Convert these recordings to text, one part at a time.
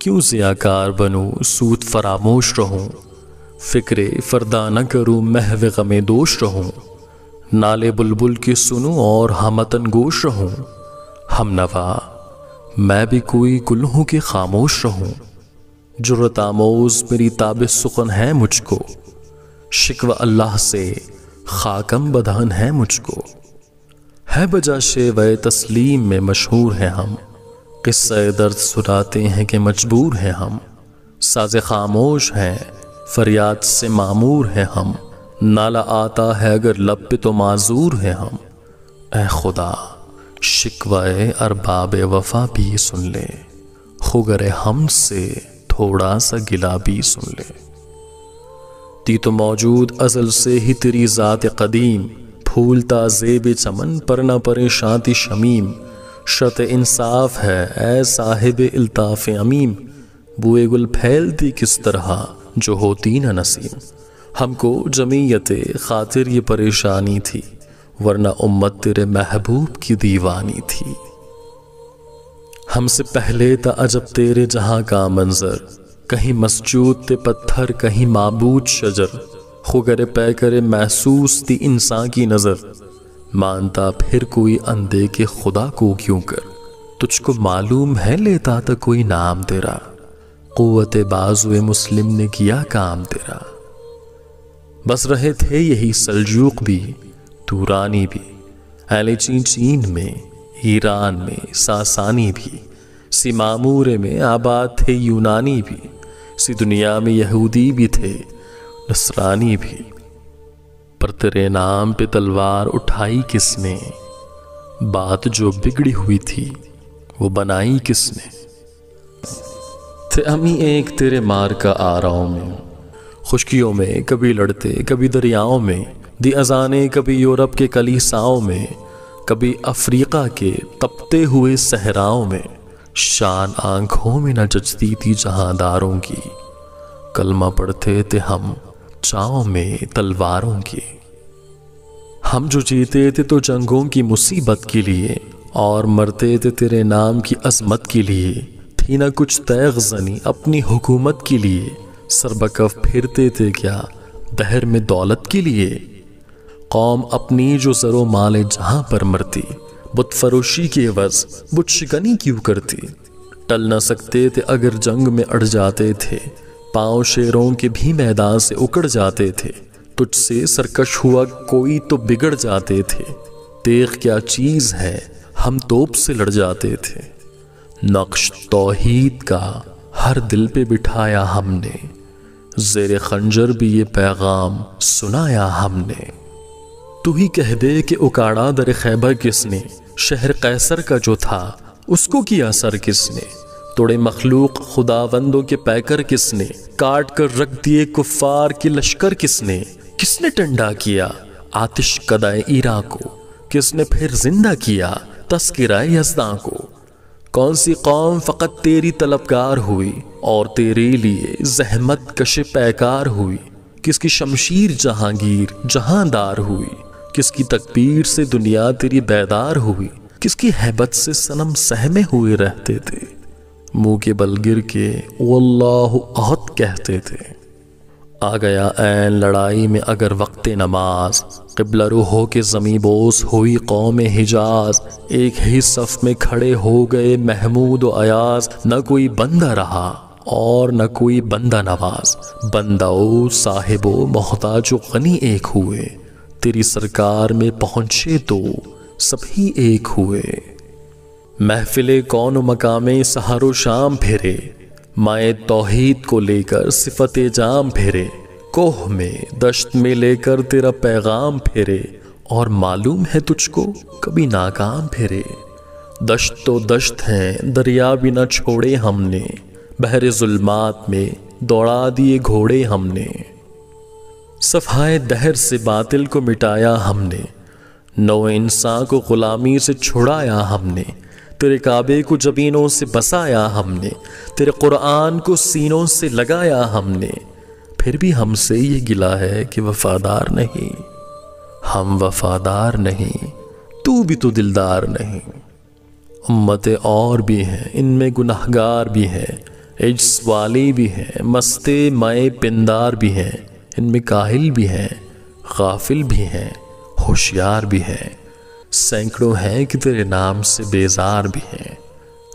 کیوں ضیاءکار بنوں سود فراموش رہوں، فکر فردا نہ کروں محو غم دوش رہوں، نالے بلبل کی سنوں اور ہمتن گوش رہوں، ہم نوا میں بھی کوئی گل ہوں کہ خاموش رہوں، جرت آموز میری تاب سخن ہے مجھ کو، شکوہ اللہ سے خاکم بدہن ہے مجھ کو، ہے بجا شیوہ تسلیم میں مشہور ہیں ہم، قصہ درد سناتے ہیں کہ مجبور ہیں ہم، ساز خاموش ہیں فریاد سے معمور ہیں ہم، نالہ آتا ہے اگر لب پہ تو معذور ہیں ہم، اے خدا شکوہ ارباب وفا بھی سن لے، خگر ہم سے تھوڑا سا گلا بھی سن لے، تی تو موجود ازل سے ہی تیری ذات قدیم، پھولتا زیب چمن پر نہ پریشانتی شمیم، شرط انصاف ہے اے صاحب الطاف امیم، بوئے گل پھیلتی کس طرح جو ہوتی نہ نسیم، ہم کو جمعیت خاطر یہ پریشانی تھی، ورنہ امت تیرے محبوب کی دیوانی تھی، ہم سے پہلے تا عجب تیرے جہاں کا منظر، کہیں مسجود تے پتھر کہیں معبود شجر، خگر پے کرے محسوس تھی انسان کی نظر، مانتا پھر کوئی اندے کے خدا کو کیوں کر، تجھ کو معلوم ہے لیتا تا کوئی نام تیرا، قوت بازو مسلم نے کیا کام تیرا، بس رہے تھے یہی سلجوق بھی تورانی بھی، اہل چین میں ایران میں ساسانی بھی، سی معمورے میں آباد تھے یونانی بھی، سی دنیا میں یہودی بھی تھے نصرانی بھی، پر تیرے نام پہ تلوار اٹھائی کس نے، بات جو بگڑی ہوئی تھی وہ بنائی کس نے، تھے ہم ہی ایک تیرے مار کا آراؤں میں، خشکیوں میں کبھی لڑتے کبھی دریاؤں میں، دی اذانیں کبھی یورپ کے کلیساؤں میں، کبھی افریقہ کے تپتے ہوئے صحراؤں میں، شان آنکھوں میں نہ جچتی تھی جہانداروں کی، کلمہ پڑھتے تھے ہم چاؤں میں تلواروں کی، ہم جو جیتے تھے تو جنگوں کی مصیبت کے لیے، اور مرتے تھے تیرے نام کی عظمت کے لیے، تھی نہ کچھ تیغ زنی اپنی حکومت کے لیے، سربکف پھرتے تھے کیا دہر میں دولت کے لیے، قوم اپنی جو زر و مال جہاں پر مرتی، بت فروشی کے عوض بت شکنی کیوں کرتی، ٹل نہ سکتے تھے اگر جنگ میں اڑ جاتے تھے، پاؤں شیروں کے بھی میدان سے اکڑ جاتے تھے، تجھ سے سرکش ہوا کوئی تو بگڑ جاتے تھے، تیغ کیا چیز ہے ہم توپ سے لڑ جاتے تھے، نقش توحید کا ہر دل پہ بٹھایا ہم نے، زیر خنجر بھی یہ پیغام سنایا ہم نے، تو ہی کہہ دے کہ اکاڑا در خیبر کس نے، شہر قیصر کا جو تھا اس کو کیا سر کس نے، توڑے مخلوق خداوندوں کے پیکر کس نے، کاٹ کر رکھ دیے کفار کے لشکر کس نے ٹنڈا کیا آتش کدائے ایرا کو، کس نے پھر زندہ کیا تذکرہ یزداں کو، کون سی قوم فقط تیری طلبگار ہوئی اور تیرے لیے زحمت کش پیکار ہوئی، کس کی شمشیر جہانگیر جہاندار ہوئی، کس کی تکبیر سے دنیا تیری بیدار ہوئی، کس کی ہیبت سے صنم سہمے ہوئے رہتے تھے، منہ کے بل گر کے واللہ احد کہتے تھے، آ گیا عین لڑائی میں اگر وقت نماز، قبلہ رو ہو کے زمیں بوس ہوئی قوم حجاز، ایک ہی صف میں کھڑے ہو گئے محمود و ایاز، نہ کوئی بندہ رہا اور نہ کوئی بندہ نواز، بندہ و صاحب و محتاج و غنی ایک ہوئے، تیری سرکار میں پہنچے تو سب ہی ایک ہوئے، محفل کون و مقام سحر و شام پھرے، مائے توحید کو لے کر صفت جام پھرے، کوہ میں دشت میں لے کر تیرا پیغام پھرے، اور معلوم ہے تجھ کو کبھی ناکام پھرے، دشت تو دشت ہیں دریا بھی نہ چھوڑے ہم نے، بحر ظلمات میں دوڑا دیے گھوڑے ہم نے، صفحۂ دہر سے باطل کو مٹایا ہم نے، نو انسان کو غلامی سے چھڑایا ہم نے، تیرے کعبے کو جبینوں سے بسایا ہم نے، تیرے قرآن کو سینوں سے لگایا ہم نے، پھر بھی ہم سے یہ گلا ہے کہ وفادار نہیں، ہم وفادار نہیں، تو بھی تو دلدار نہیں، امتیں اور بھی ہیں ان میں گناہگار بھی ہیں، عجز والے بھی ہیں، مستے مائے پندار بھی ہیں، ان میں کاہل بھی ہیں، غافل بھی ہیں، ہوشیار بھی ہیں، سینکڑوں ہیں کہ تیرے نام سے بیزار بھی ہیں۔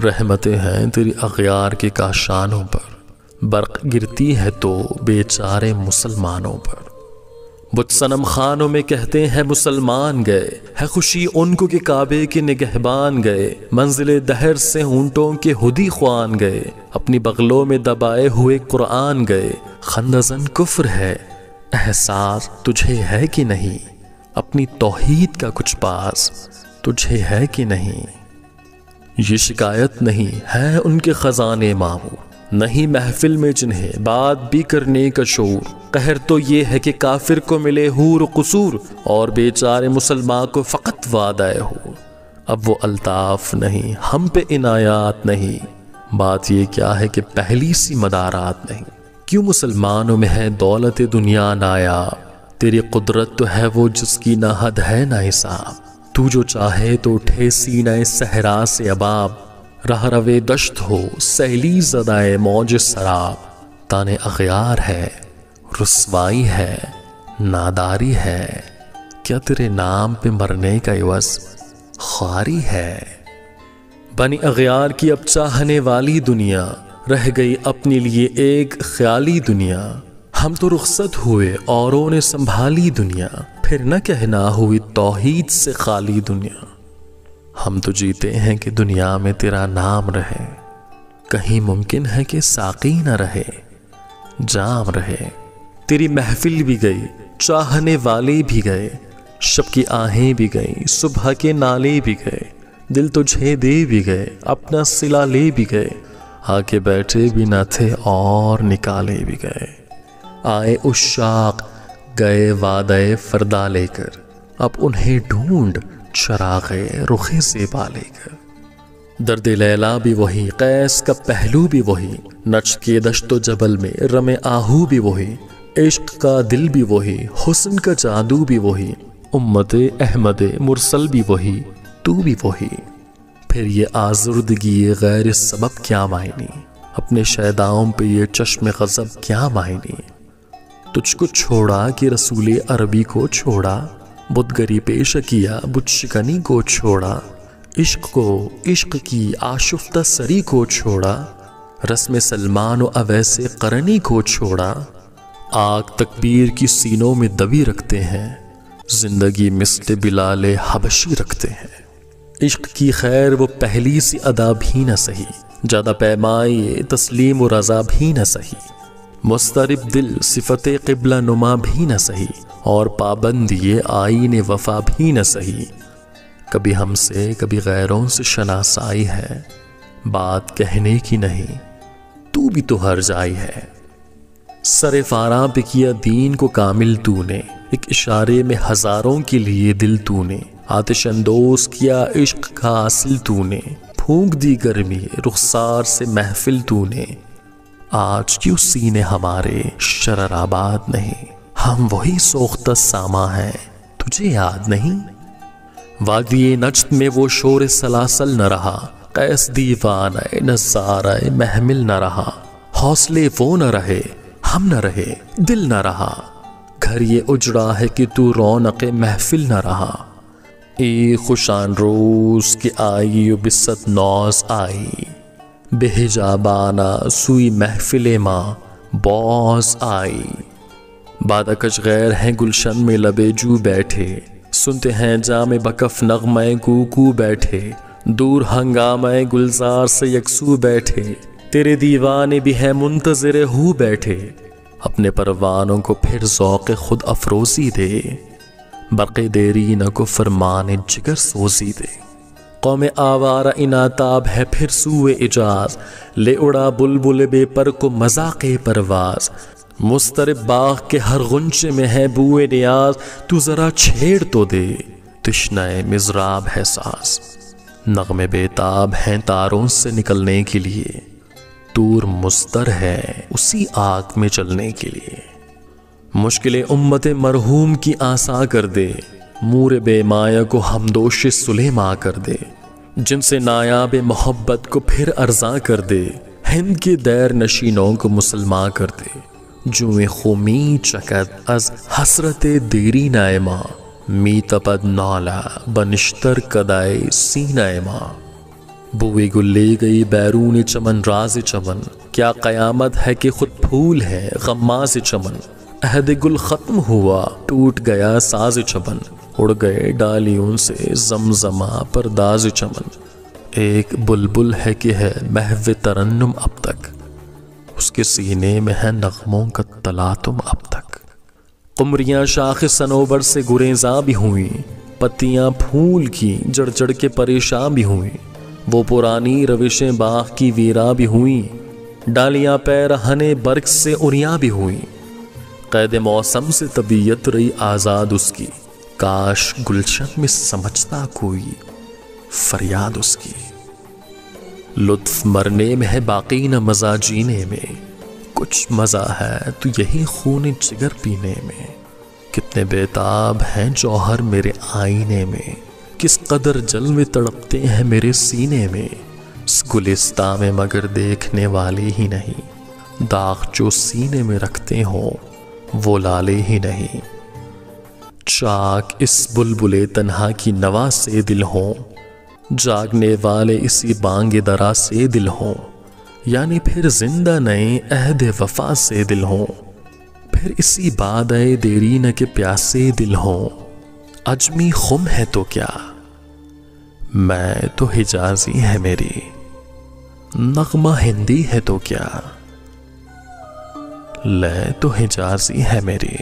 رحمتیں ہیں تیری اغیار کے کاشانوں پر، برق گرتی ہے تو بیچارے مسلمانوں پر۔ بت صنم خانوں میں کہتے ہیں مسلمان گئے، ہے خوشی ان کو کہ کعبے کے نگہبان گئے، منزل دہر سے ہونٹوں کے ہدی خوان گئے، اپنی بغلوں میں دبائے ہوئے قرآن گئے۔ خندزن کفر ہے احساس تجھے ہے کہ نہیں، اپنی توحید کا کچھ پاس تجھے ہے کہ نہیں۔ یہ شکایت نہیں ہے ان کے خزانے معمور، نہیں محفل میں جنہیں بات بھی کرنے کا شعور۔ قہر تو یہ ہے کہ کافر کو ملے حور و قصور، اور بیچارے مسلمان کو فقط وعدہ ہو۔ اب وہ الطاف نہیں، ہم پہ عنایات نہیں، بات یہ کیا ہے کہ پہلی سی مدارات نہیں۔ کیوں مسلمانوں میں ہے دولت دنیا نایاب، تیری قدرت تو ہے وہ جس کی نہ حد ہے نہ حساب۔ تو جو چاہے تو اٹھے سینہ صحرا سے اباب، راہ روے دشت ہو سیلی زدائے موج سراب۔ تانے اغیار ہے، رسوائی ہے، ناداری ہے، کیا تیرے نام پہ مرنے کا عوض خواری ہے؟ بنی اغیار کی اب چاہنے والی دنیا، رہ گئی اپنے لیے ایک خیالی دنیا۔ ہم تو رخصت ہوئے اوروں نے سنبھالی دنیا، پھر نہ کہنا ہوئی توحید سے خالی دنیا۔ ہم تو جیتے ہیں کہ دنیا میں تیرا نام رہے، کہیں ممکن ہے کہ ساقی نہ رہے، جام رہے۔ تیری محفل بھی گئی، چاہنے والے بھی گئے، شب کی آہیں بھی گئیں، صبح کے نالے بھی گئے، دل تجھے دے بھی گئے، اپنا صلہ لے بھی گئے، آ کے بیٹھے بھی نہ تھے اور نکالے بھی گئے۔ آئے عشاق گئے وعدہ فردا لے کر، اب انہیں ڈھونڈ چراغ رخ زیبا لے کر۔ درد لیلا بھی وہی، قیس کا پہلو بھی وہی، نچ کے دشت و جبل میں رم آہو بھی وہی، عشق کا دل بھی وہی، حسن کا جادو بھی وہی، امت احمد مرسل بھی وہی، تو بھی وہی۔ پھر یہ آزردگی غیر سبب کیا معنی، اپنے شیداؤں پہ یہ چشم غضب کیا معنی۔ تجھ کو چھوڑا کہ رسول عربی کو چھوڑا، بت گری پیش کیا بت شکنی کو چھوڑا، عشق کو عشق کی آشفتہ سری کو چھوڑا، رسم سلمان و اویس قرنی کو چھوڑا۔ آگ تکبیر کی سینوں میں دبی رکھتے ہیں، زندگی مثل بلال حبشی رکھتے ہیں۔ عشق کی خیر وہ پہلی سی ادا بھی نہ سہی، زیادہ پیمائی تسلیم و رضا بھی نہ سہی، مضطرب دل صفت قبلہ نما بھی نہ سہی، اور پابندی آئین وفا بھی نہ سہی۔ کبھی ہم سے کبھی غیروں سے شناسائی ہے، بات کہنے کی نہیں، تو بھی تو ہر جائی ہے۔ سر فاراں پہ کیا دین کو کامل تو نے، ایک اشارے میں ہزاروں کے لیے دل تو نے، آتش اندوز کیا عشق کا حاصل تو نے، پھونک دی گرمی رخسار سے محفل تو نے۔ آج کیوں سینے ہمارے شرر آباد نہیں، ہم وہی سوختہ ساما ہیں، تجھے یاد نہیں؟ وادی نجد میں وہ شور سلاسل نہ رہا، قیس دیوانہ نظارہ محمل نہ رہا، حوصلے وہ نہ رہے، ہم نہ رہے، دل نہ رہا، گھر یہ اجڑا ہے کہ تو رونق محفل نہ رہا۔ ای خوشان روز کی آئی و بست نوز آئی، بے حجابانہ سوئی محفل ماں باز آئی۔ بادکش غیر ہیں گلشن میں لبے جو بیٹھے، سنتے ہیں جام بکف نغمہ کوکو بیٹھے، دور ہنگامہ گلزار سے یکسو بیٹھے، تیرے دیوانے بھی ہیں منتظر ہو بیٹھے، اپنے پروانوں کو پھر ذوق خود افروزی دے، برق دیرینہ کو فرمان جگر سوزی دے۔ قوم آوارہ اناتاب ہے پھر سوئے اجاز، لے اڑا بلبل بے پر کو مذاق پرواز، مضطرب باغ کے ہر غنچے میں ہے بوئے نیاز، تو ذرا چھیڑ تو دے تشنہ مضراب ہے ساز، نغمے بیتاب ہیں تاروں سے نکلنے کے لیے، دور مضطر ہے اسی آگ میں چلنے کے لیے۔ مشکل امت مرحوم کی آسا کر دے، مور بے مایا کو ہمدوش سلیما کر دے، جن سے نایاب محبت کو پھر ارزاں کر دے، ہند کے دیر نشینوں کو مسلمان کر دے، جویں خومی چکد از حسرت دیری نائماں، می تپد نالا بنشتر کدائے سینہ ماں۔ بوئے گل لے گئی بیرون چمن راز چمن، کیا قیامت ہے کہ خود پھول ہے غماز چمن۔ عہد گل ختم ہوا ٹوٹ گیا ساز چمن، اڑ گئے ڈالیوں سے زمزمہ پرداز چمن۔ ایک بلبل ہے کہ ہے محو ترنم اب تک، اس کے سینے میں ہے نغموں کا تلاطم اب تک۔ قمریاں شاخ صنوبر سے گریزاں بھی ہوئیں، پتیاں پھول کی جڑ جڑ کے پریشاں بھی ہوئیں۔ وہ پرانی روشیں باغ کی ویراں بھی ہوئیں، ڈالیاں پیرہن برگ سے اریاں بھی ہوئیں۔ قید موسم سے طبیعت رہی آزاد اس کی، کاش گلشن میں سمجھتا کوئی فریاد اس کی۔ لطف مرنے میں ہے باقی نہ مزہ جینے میں، کچھ مزہ ہے تو یہی خون جگر پینے میں۔ کتنے بیتاب ہیں جوہر میرے آئینے میں، کس قدر جلوے تڑپتے ہیں میرے سینے میں۔ اس گلستاں میں مگر دیکھنے والے ہی نہیں، داغ جو سینے میں رکھتے ہوں وہ لالے ہی نہیں۔ چاک اس بلبلے تنہا کی نوا سے دل ہوں، جاگنے والے اسی بانگ درا سے دل ہوں، یعنی پھر زندہ نئے عہد وفا سے دل ہوں، پھر اسی بادئے دیرینہ کے پیاسے دل ہوں۔ عجمی خم ہے تو کیا، میں تو حجازی ہے میری، نغمہ ہندی ہے تو کیا، لے تو حجازی ہے میری۔